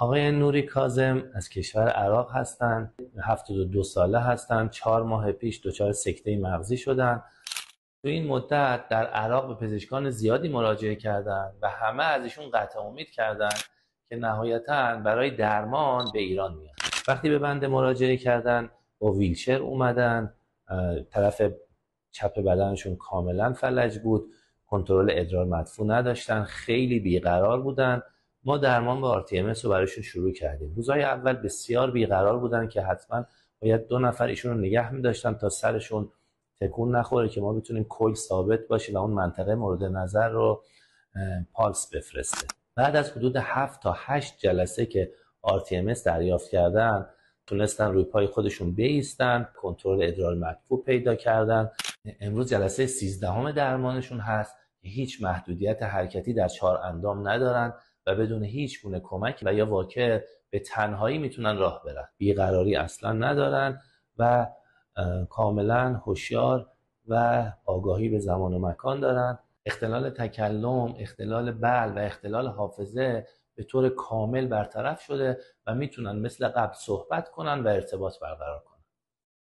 آقای نوری کاظم از کشور عراق هستند. 72 ساله هستند. 4 ماه پیش دچار سکته مغزی شدند. تو این مدت در عراق به پزشکان زیادی مراجعه کردند و همه از ایشون قطع امید کردند که نهایتاً برای درمان به ایران میان. وقتی به بنده مراجعه کردند با ویلچر اومدن، طرف چپ بدنشون کاملا فلج بود، کنترل ادرار مدفوع نداشتن، خیلی بیقرار بودن. ما درمان با RTMS رو براشون شروع کردیم. روزهای اول بسیار بیقرار بودن که حتما باید 2 نفر ایشون رو نگه می‌داشتن تا سرشون تکون نخوره که ما بتونیم کل ثابت باشه و اون منطقه مورد نظر رو پالس بفرسته. بعد از حدود 7 تا 8 جلسه که RTMS دریافت کردن، تونستن روی پای خودشون بایستن، کنترل ادرار مدفوع پیدا کردن. امروز جلسه 13 درمانشون هست که هیچ محدودیت حرکتی در 4 اندام ندارن و بدون هیچ گونه کمک و یا واقع به تنهایی میتونن راه برن. بیقراری اصلا ندارن و کاملا هوشیار و آگاهی به زمان و مکان دارن. اختلال تکلم، اختلال بلع و اختلال حافظه به طور کامل برطرف شده و میتونن مثل قبل صحبت کنن و ارتباط برقرار کنن.